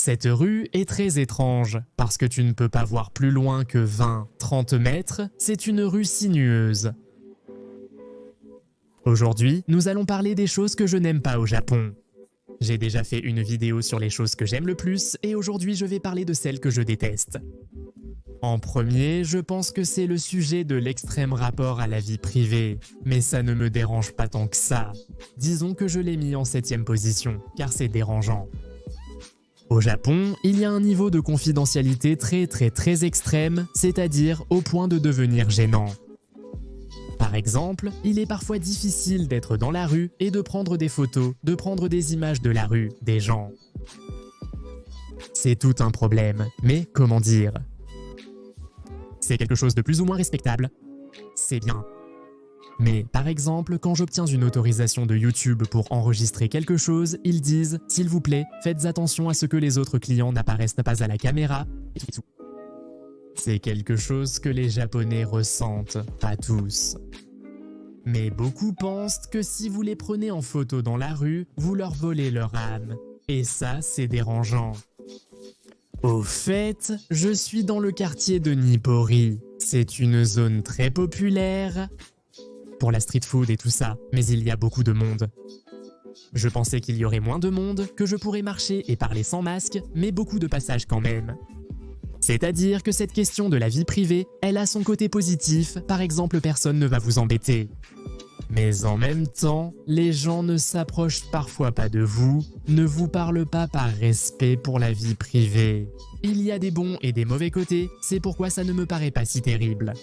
Cette rue est très étrange, parce que tu ne peux pas voir plus loin que 20-30 mètres, c'est une rue sinueuse. Aujourd'hui, nous allons parler des choses que je n'aime pas au Japon. J'ai déjà fait une vidéo sur les choses que j'aime le plus, et aujourd'hui je vais parler de celles que je déteste. En premier, je pense que c'est le sujet de l'extrême rapport à la vie privée, mais ça ne me dérange pas tant que ça. Disons que je l'ai mis en 7e position, car c'est dérangeant. Au Japon, il y a un niveau de confidentialité très extrême, c'est-à-dire au point de devenir gênant. Par exemple, il est parfois difficile d'être dans la rue et de prendre des photos, de prendre des images de la rue, des gens. C'est tout un problème, mais comment dire ? C'est quelque chose de plus ou moins respectable. C'est bien. Mais par exemple, quand j'obtiens une autorisation de YouTube pour enregistrer quelque chose, ils disent « S'il vous plaît, faites attention à ce que les autres clients n'apparaissent pas à la caméra. » et tout. C'est quelque chose que les Japonais ressentent, pas tous. Mais beaucoup pensent que si vous les prenez en photo dans la rue, vous leur volez leur âme. Et ça, c'est dérangeant. Au fait, je suis dans le quartier de Nippori. C'est une zone très populaire pour la street food et tout ça, mais il y a beaucoup de monde. Je pensais qu'il y aurait moins de monde, que je pourrais marcher et parler sans masque, mais beaucoup de passages quand même. C'est-à-dire que cette question de la vie privée, elle a son côté positif, par exemple personne ne va vous embêter. Mais en même temps, les gens ne s'approchent parfois pas de vous, ne vous parlent pas par respect pour la vie privée. Il y a des bons et des mauvais côtés, c'est pourquoi ça ne me paraît pas si terrible.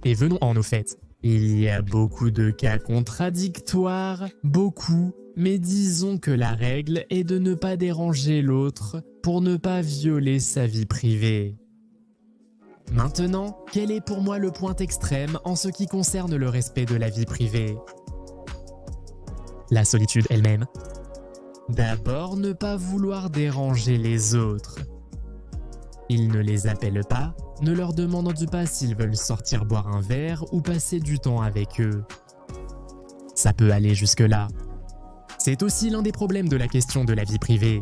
Et venons-en au fait. Il y a beaucoup de cas contradictoires, beaucoup, mais disons que la règle est de ne pas déranger l'autre pour ne pas violer sa vie privée. Maintenant, quel est pour moi le point extrême en ce qui concerne le respect de la vie privée ? La solitude elle-même. D'abord, ne pas vouloir déranger les autres. Ils ne les appellent pas, ne leur demandent pas s'ils veulent sortir boire un verre ou passer du temps avec eux. Ça peut aller jusque-là. C'est aussi l'un des problèmes de la question de la vie privée.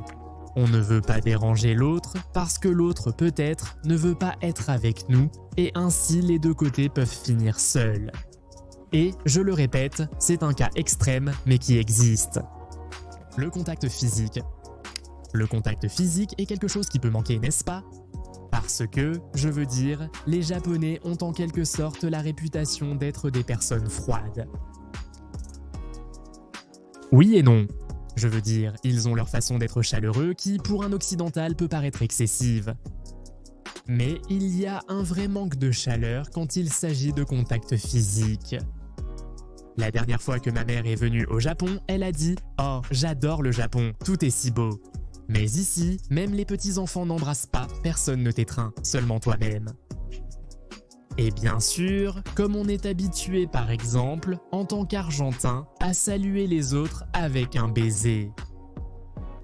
On ne veut pas déranger l'autre parce que l'autre peut-être ne veut pas être avec nous et ainsi les deux côtés peuvent finir seuls. Et, je le répète, c'est un cas extrême mais qui existe. Le contact physique. Le contact physique est quelque chose qui peut manquer, n'est-ce pas ? Parce que, je veux dire, les Japonais ont en quelque sorte la réputation d'être des personnes froides. Oui et non. Je veux dire, ils ont leur façon d'être chaleureux qui, pour un occidental, peut paraître excessive. Mais il y a un vrai manque de chaleur quand il s'agit de contact physique. La dernière fois que ma mère est venue au Japon, elle a dit « Oh, j'adore le Japon, tout est si beau ». Mais ici, même les petits-enfants n'embrassent pas, personne ne t'étreint, seulement toi-même. Et bien sûr, comme on est habitué par exemple, en tant qu'Argentin, à saluer les autres avec un baiser.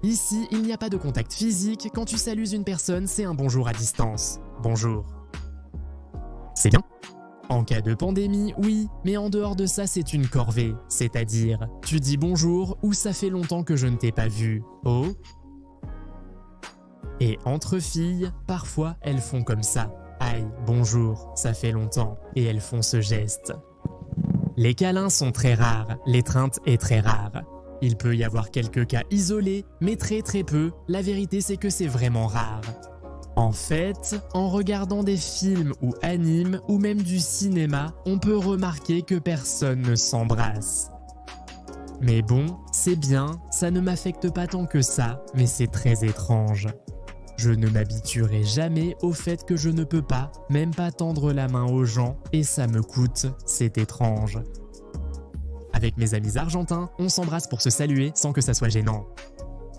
Ici, il n'y a pas de contact physique, quand tu salues une personne, c'est un bonjour à distance. Bonjour. C'est bien. En cas de pandémie, oui, mais en dehors de ça, c'est une corvée. C'est-à-dire, tu dis bonjour ou ça fait longtemps que je ne t'ai pas vu. Oh. Et entre filles, parfois, elles font comme ça. Aïe, bonjour, ça fait longtemps, et elles font ce geste. Les câlins sont très rares, l'étreinte est très rare. Il peut y avoir quelques cas isolés, mais très peu, la vérité c'est que c'est vraiment rare. En fait, en regardant des films ou animes, ou même du cinéma, on peut remarquer que personne ne s'embrasse. Mais bon, c'est bien, ça ne m'affecte pas tant que ça, mais c'est très étrange. Je ne m'habituerai jamais au fait que je ne peux pas, même pas tendre la main aux gens, et ça me coûte, c'est étrange. Avec mes amis argentins, on s'embrasse pour se saluer sans que ça soit gênant.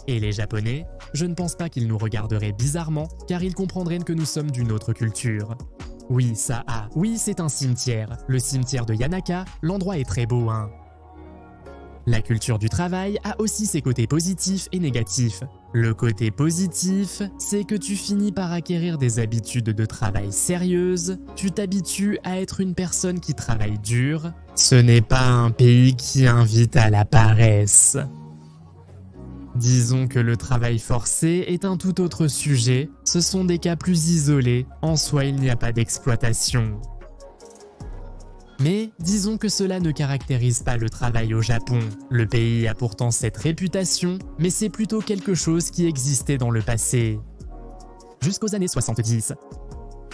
Et les Japonais, je ne pense pas qu'ils nous regarderaient bizarrement, car ils comprendraient que nous sommes d'une autre culture. Oui, oui, c'est un cimetière, le cimetière de Yanaka, l'endroit est très beau, hein. La culture du travail a aussi ses côtés positifs et négatifs. Le côté positif, c'est que tu finis par acquérir des habitudes de travail sérieuses, tu t'habitues à être une personne qui travaille dur. Ce n'est pas un pays qui invite à la paresse. Disons que le travail forcé est un tout autre sujet, ce sont des cas plus isolés, en soi il n'y a pas d'exploitation. Mais disons que cela ne caractérise pas le travail au Japon. Le pays a pourtant cette réputation, mais c'est plutôt quelque chose qui existait dans le passé. Jusqu'aux années 70.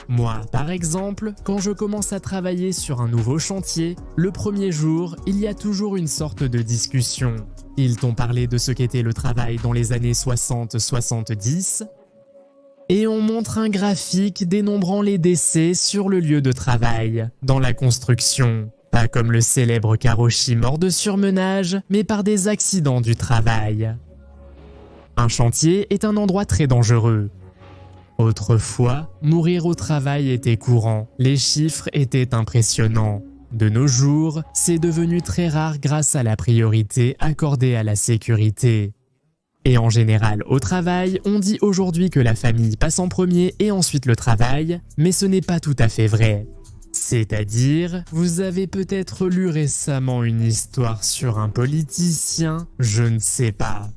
Moi, par exemple, quand je commence à travailler sur un nouveau chantier, le premier jour, il y a toujours une sorte de discussion. Ils t'ont parlé de ce qu'était le travail dans les années 60-70, et on montre un graphique dénombrant les décès sur le lieu de travail, dans la construction. Pas comme le célèbre Karoshi mort de surmenage, mais par des accidents du travail. Un chantier est un endroit très dangereux. Autrefois, mourir au travail était courant, les chiffres étaient impressionnants. De nos jours, c'est devenu très rare grâce à la priorité accordée à la sécurité. Et en général, au travail, on dit aujourd'hui que la famille passe en premier et ensuite le travail, mais ce n'est pas tout à fait vrai. C'est-à-dire, vous avez peut-être lu récemment une histoire sur un politicien, je ne sais pas.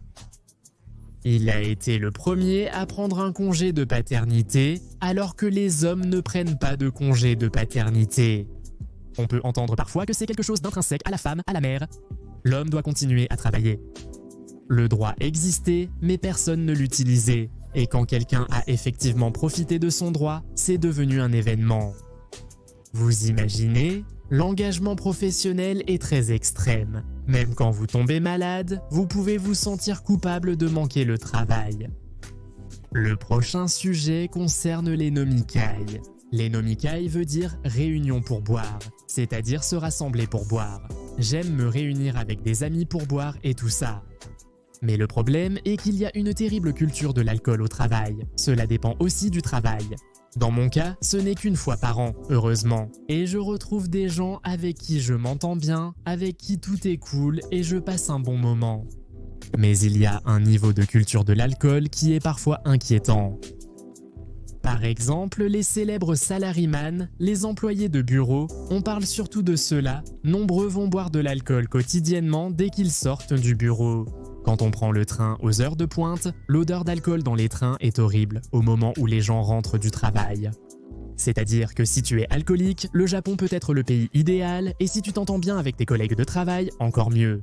Il a été le premier à prendre un congé de paternité, alors que les hommes ne prennent pas de congé de paternité. On peut entendre parfois que c'est quelque chose d'intrinsèque à la femme, à la mère. L'homme doit continuer à travailler. Le droit existait, mais personne ne l'utilisait. Et quand quelqu'un a effectivement profité de son droit, c'est devenu un événement. Vous imaginez? L'engagement professionnel est très extrême. Même quand vous tombez malade, vous pouvez vous sentir coupable de manquer le travail. Le prochain sujet concerne les nomikai. Les nomikai veut dire réunion pour boire, c'est-à-dire se rassembler pour boire. J'aime me réunir avec des amis pour boire et tout ça. Mais le problème est qu'il y a une terrible culture de l'alcool au travail. Cela dépend aussi du travail. Dans mon cas, ce n'est qu'une fois par an, heureusement. Et je retrouve des gens avec qui je m'entends bien, avec qui tout est cool et je passe un bon moment. Mais il y a un niveau de culture de l'alcool qui est parfois inquiétant. Par exemple, les célèbres salaryman, les employés de bureau, on parle surtout de ceux-là. Nombreux vont boire de l'alcool quotidiennement dès qu'ils sortent du bureau. Quand on prend le train aux heures de pointe, l'odeur d'alcool dans les trains est horrible au moment où les gens rentrent du travail. C'est-à-dire que si tu es alcoolique, le Japon peut être le pays idéal et si tu t'entends bien avec tes collègues de travail, encore mieux.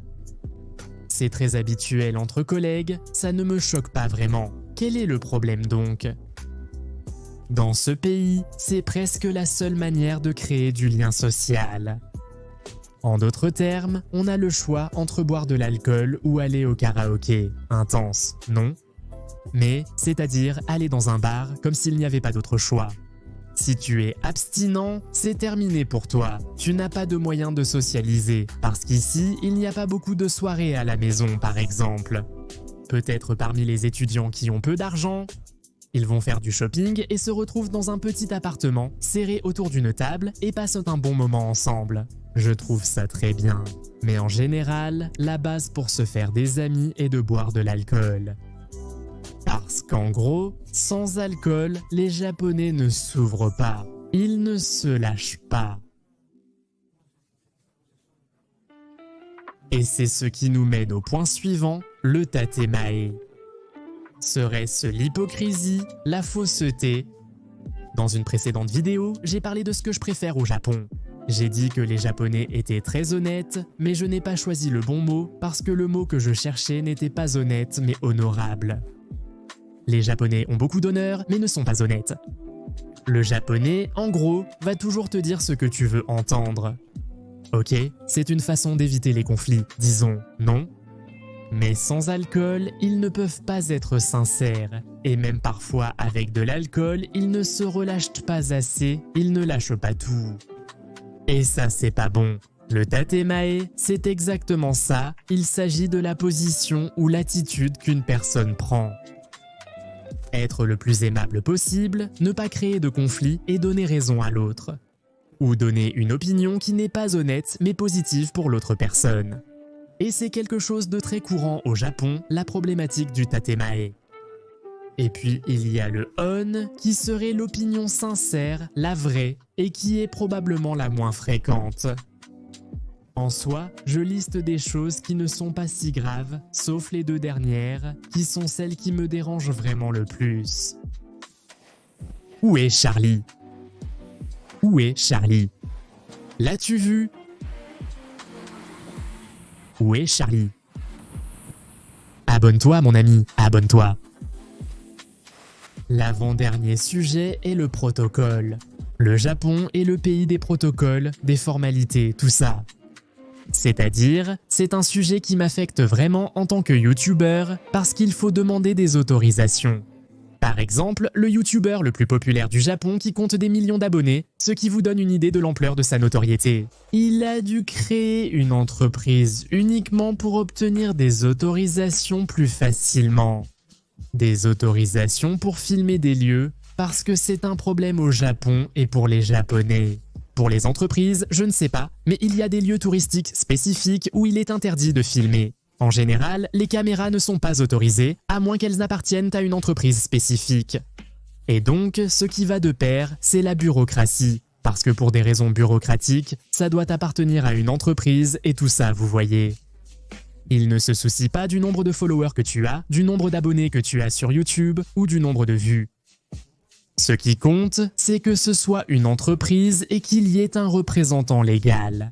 C'est très habituel entre collègues, ça ne me choque pas vraiment. Quel est le problème donc ? Dans ce pays, c'est presque la seule manière de créer du lien social. En d'autres termes, on a le choix entre boire de l'alcool ou aller au karaoké. Intense, non? Mais, c'est-à-dire aller dans un bar comme s'il n'y avait pas d'autre choix. Si tu es abstinent, c'est terminé pour toi. Tu n'as pas de moyen de socialiser, parce qu'ici, il n'y a pas beaucoup de soirées à la maison, par exemple. Peut-être parmi les étudiants qui ont peu d'argent, ils vont faire du shopping et se retrouvent dans un petit appartement, serrés autour d'une table et passent un bon moment ensemble. Je trouve ça très bien. Mais en général, la base pour se faire des amis est de boire de l'alcool. Parce qu'en gros, sans alcool, les Japonais ne s'ouvrent pas. Ils ne se lâchent pas. Et c'est ce qui nous mène au point suivant, le tatemae. Serait-ce l'hypocrisie, la fausseté? Dans une précédente vidéo, j'ai parlé de ce que je préfère au Japon. J'ai dit que les Japonais étaient très honnêtes, mais je n'ai pas choisi le bon mot parce que le mot que je cherchais n'était pas honnête mais honorable. Les Japonais ont beaucoup d'honneur mais ne sont pas honnêtes. Le Japonais, en gros, va toujours te dire ce que tu veux entendre. Ok, c'est une façon d'éviter les conflits, disons, non? Mais sans alcool, ils ne peuvent pas être sincères. Et même parfois avec de l'alcool, ils ne se relâchent pas assez, ils ne lâchent pas tout. Et ça, c'est pas bon. Le tatemae, c'est exactement ça, il s'agit de la position ou l'attitude qu'une personne prend. Être le plus aimable possible, ne pas créer de conflit et donner raison à l'autre. Ou donner une opinion qui n'est pas honnête mais positive pour l'autre personne. Et c'est quelque chose de très courant au Japon, la problématique du tatemae. Et puis il y a le on, qui serait l'opinion sincère, la vraie, et qui est probablement la moins fréquente. En soi, je liste des choses qui ne sont pas si graves, sauf les 2 dernières, qui sont celles qui me dérangent vraiment le plus. Où est Charlie? Où est Charlie? L'as-tu vu? Où est Charlie? Abonne-toi mon ami, abonne-toi. L'avant-dernier sujet est le protocole. Le Japon est le pays des protocoles, des formalités, tout ça. C'est-à-dire, c'est un sujet qui m'affecte vraiment en tant que youtubeur parce qu'il faut demander des autorisations. Par exemple, le youtubeur le plus populaire du Japon qui compte des millions d'abonnés, ce qui vous donne une idée de l'ampleur de sa notoriété. Il a dû créer une entreprise uniquement pour obtenir des autorisations plus facilement. Des autorisations pour filmer des lieux parce que c'est un problème au Japon et pour les Japonais. Pour les entreprises, je ne sais pas, mais il y a des lieux touristiques spécifiques où il est interdit de filmer. En général, les caméras ne sont pas autorisées, à moins qu'elles appartiennent à une entreprise spécifique. Et donc, ce qui va de pair, c'est la bureaucratie. Parce que pour des raisons bureaucratiques, ça doit appartenir à une entreprise et tout ça, vous voyez. Il ne se soucie pas du nombre de followers que tu as, du nombre d'abonnés que tu as sur YouTube ou du nombre de vues. Ce qui compte, c'est que ce soit une entreprise et qu'il y ait un représentant légal.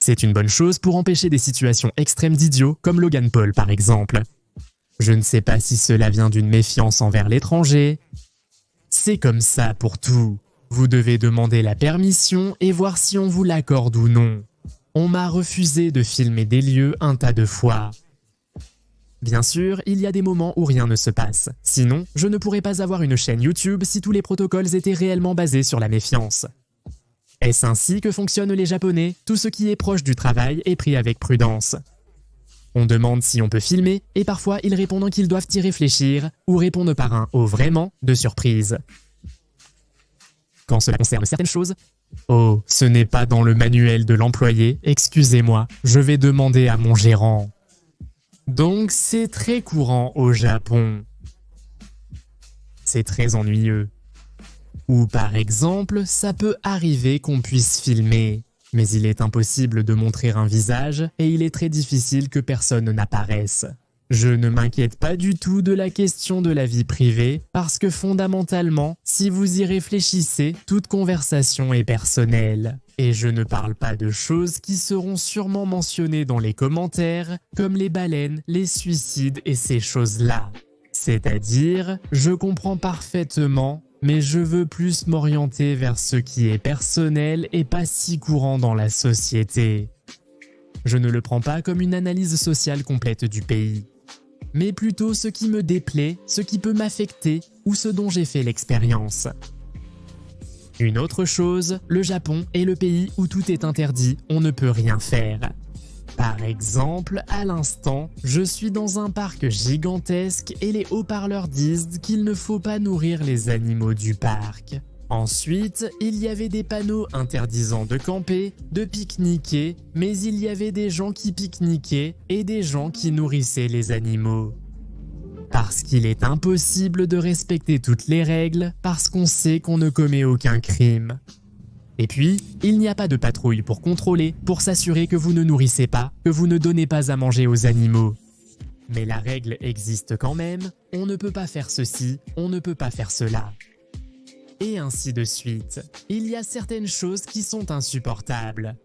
C'est une bonne chose pour empêcher des situations extrêmes d'idiots comme Logan Paul par exemple. Je ne sais pas si cela vient d'une méfiance envers l'étranger. C'est comme ça pour tout. Vous devez demander la permission et voir si on vous l'accorde ou non. On m'a refusé de filmer des lieux un tas de fois. Bien sûr, il y a des moments où rien ne se passe. Sinon, je ne pourrais pas avoir une chaîne YouTube si tous les protocoles étaient réellement basés sur la méfiance. Est-ce ainsi que fonctionnent les Japonais? Tout ce qui est proche du travail est pris avec prudence. On demande si on peut filmer, et parfois ils répondent qu'ils doivent y réfléchir, ou répondent par un « oh vraiment » de surprise. Quand cela concerne certaines choses, « oh, ce n'est pas dans le manuel de l'employé, excusez-moi, je vais demander à mon gérant ». Donc c'est très courant au Japon. C'est très ennuyeux. Ou par exemple, ça peut arriver qu'on puisse filmer, mais il est impossible de montrer un visage et il est très difficile que personne n'apparaisse. Je ne m'inquiète pas du tout de la question de la vie privée parce que fondamentalement, si vous y réfléchissez, toute conversation est personnelle. Et je ne parle pas de choses qui seront sûrement mentionnées dans les commentaires, comme les baleines, les suicides et ces choses-là. C'est-à-dire, je comprends parfaitement, mais je veux plus m'orienter vers ce qui est personnel et pas si courant dans la société. Je ne le prends pas comme une analyse sociale complète du pays, mais plutôt ce qui me déplaît, ce qui peut m'affecter ou ce dont j'ai fait l'expérience. Une autre chose, le Japon est le pays où tout est interdit, on ne peut rien faire. Par exemple, à l'instant, je suis dans un parc gigantesque et les haut-parleurs disent qu'il ne faut pas nourrir les animaux du parc. Ensuite, il y avait des panneaux interdisant de camper, de pique-niquer, mais il y avait des gens qui pique-niquaient et des gens qui nourrissaient les animaux. Parce qu'il est impossible de respecter toutes les règles, parce qu'on sait qu'on ne commet aucun crime. Et puis, il n'y a pas de patrouille pour contrôler, pour s'assurer que vous ne nourrissez pas, que vous ne donnez pas à manger aux animaux. Mais la règle existe quand même, on ne peut pas faire ceci, on ne peut pas faire cela. Et ainsi de suite. Il y a certaines choses qui sont insupportables.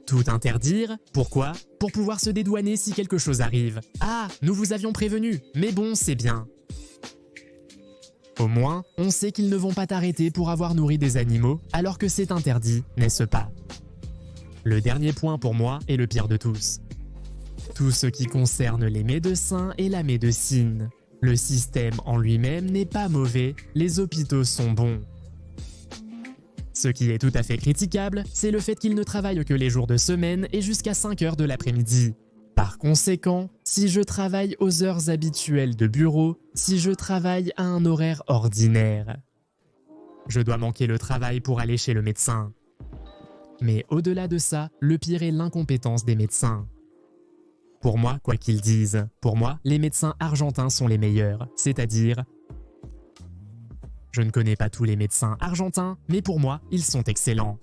Tout interdire, pourquoi? Pour pouvoir se dédouaner si quelque chose arrive. Ah, nous vous avions prévenu, mais bon, c'est bien. Au moins, on sait qu'ils ne vont pas t'arrêter pour avoir nourri des animaux, alors que c'est interdit, n'est-ce pas? Le dernier point pour moi est le pire de tous. Tout ce qui concerne les médecins et la médecine. Le système en lui-même n'est pas mauvais, les hôpitaux sont bons. Ce qui est tout à fait critiquable, c'est le fait qu'ils ne travaillent que les jours de semaine et jusqu'à 5 heures de l'après-midi. Par conséquent, si je travaille aux heures habituelles de bureau, si je travaille à un horaire ordinaire, je dois manquer le travail pour aller chez le médecin. Mais au-delà de ça, le pire est l'incompétence des médecins. Pour moi, quoi qu'ils disent, pour moi, les médecins argentins sont les meilleurs, c'est-à-dire... Je ne connais pas tous les médecins argentins, mais pour moi, ils sont excellents.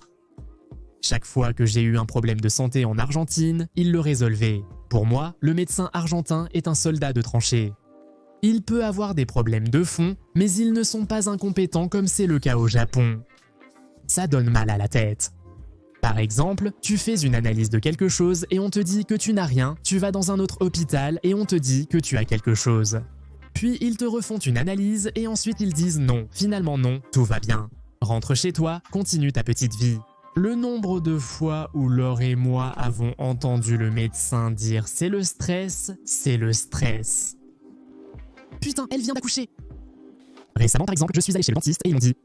Chaque fois que j'ai eu un problème de santé en Argentine, il le résolvait. Pour moi, le médecin argentin est un soldat de tranchée. Il peut avoir des problèmes de fond, mais ils ne sont pas incompétents comme c'est le cas au Japon. Ça donne mal à la tête. Par exemple, tu fais une analyse de quelque chose et on te dit que tu n'as rien, tu vas dans un autre hôpital et on te dit que tu as quelque chose. Puis ils te refont une analyse et ensuite ils disent non, finalement non, tout va bien. Rentre chez toi, continue ta petite vie. Le nombre de fois où Laure et moi avons entendu le médecin dire c'est le stress, c'est le stress. Putain, elle vient d'accoucher. Récemment par exemple, je suis allé chez le dentiste et ils m'ont dit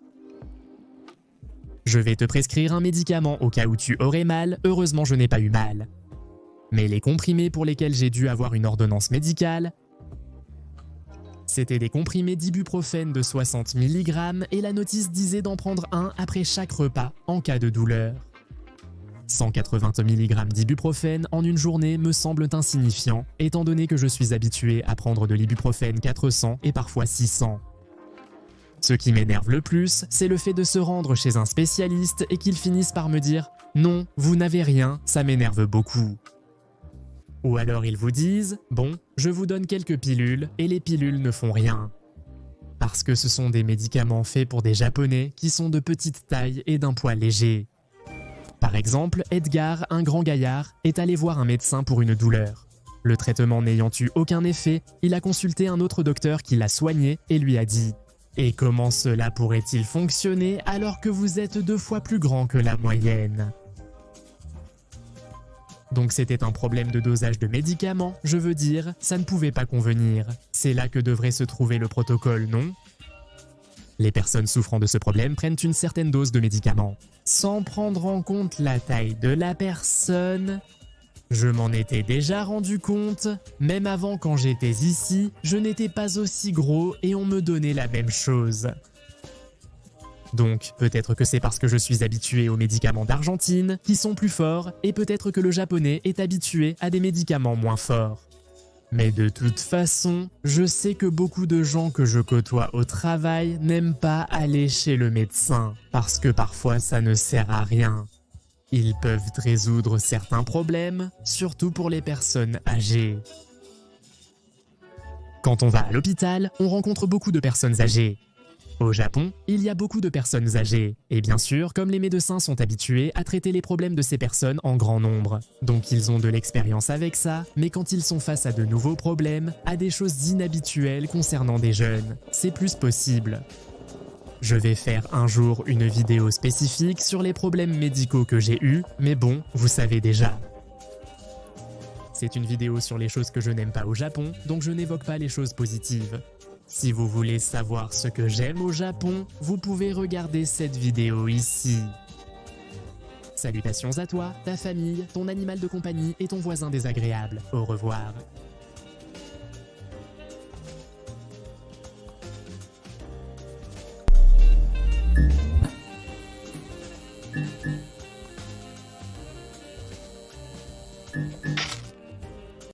je vais te prescrire un médicament au cas où tu aurais mal, heureusement je n'ai pas eu mal. Mais les comprimés pour lesquels j'ai dû avoir une ordonnance médicale, c'était des comprimés d'ibuprofène de 60 mg et la notice disait d'en prendre un après chaque repas en cas de douleur. 180 mg d'ibuprofène en une journée me semblent insignifiants, étant donné que je suis habitué à prendre de l'ibuprofène 400 et parfois 600. Ce qui m'énerve le plus, c'est le fait de se rendre chez un spécialiste et qu'il finisse par me dire « Non, vous n'avez rien, ça m'énerve beaucoup ». Ou alors ils vous disent « Bon, je vous donne quelques pilules et les pilules ne font rien ». Parce que ce sont des médicaments faits pour des Japonais qui sont de petite taille et d'un poids léger. Par exemple, Edgar, un grand gaillard, est allé voir un médecin pour une douleur. Le traitement n'ayant eu aucun effet, il a consulté un autre docteur qui l'a soigné et lui a dit « Et comment cela pourrait-il fonctionner alors que vous êtes 2 fois plus grand que la moyenne ?» Donc c'était un problème de dosage de médicaments, je veux dire, ça ne pouvait pas convenir. C'est là que devrait se trouver le protocole, non? Les personnes souffrant de ce problème prennent une certaine dose de médicaments. Sans prendre en compte la taille de la personne, je m'en étais déjà rendu compte, même avant quand j'étais ici, je n'étais pas aussi gros et on me donnait la même chose. Donc, peut-être que c'est parce que je suis habitué aux médicaments d'Argentine, qui sont plus forts, et peut-être que le japonais est habitué à des médicaments moins forts. Mais de toute façon, je sais que beaucoup de gens que je côtoie au travail n'aiment pas aller chez le médecin, parce que parfois ça ne sert à rien. Ils peuvent résoudre certains problèmes, surtout pour les personnes âgées. Quand on va à l'hôpital, on rencontre beaucoup de personnes âgées. Au Japon, il y a beaucoup de personnes âgées, et bien sûr, comme les médecins sont habitués à traiter les problèmes de ces personnes en grand nombre. Donc ils ont de l'expérience avec ça, mais quand ils sont face à de nouveaux problèmes, à des choses inhabituelles concernant des jeunes, c'est plus possible. Je vais faire un jour une vidéo spécifique sur les problèmes médicaux que j'ai eus, mais bon, vous savez déjà. C'est une vidéo sur les choses que je n'aime pas au Japon, donc je n'évoque pas les choses positives. Si vous voulez savoir ce que j'aime au Japon, vous pouvez regarder cette vidéo ici. Salutations à toi, ta famille, ton animal de compagnie et ton voisin désagréable. Au revoir.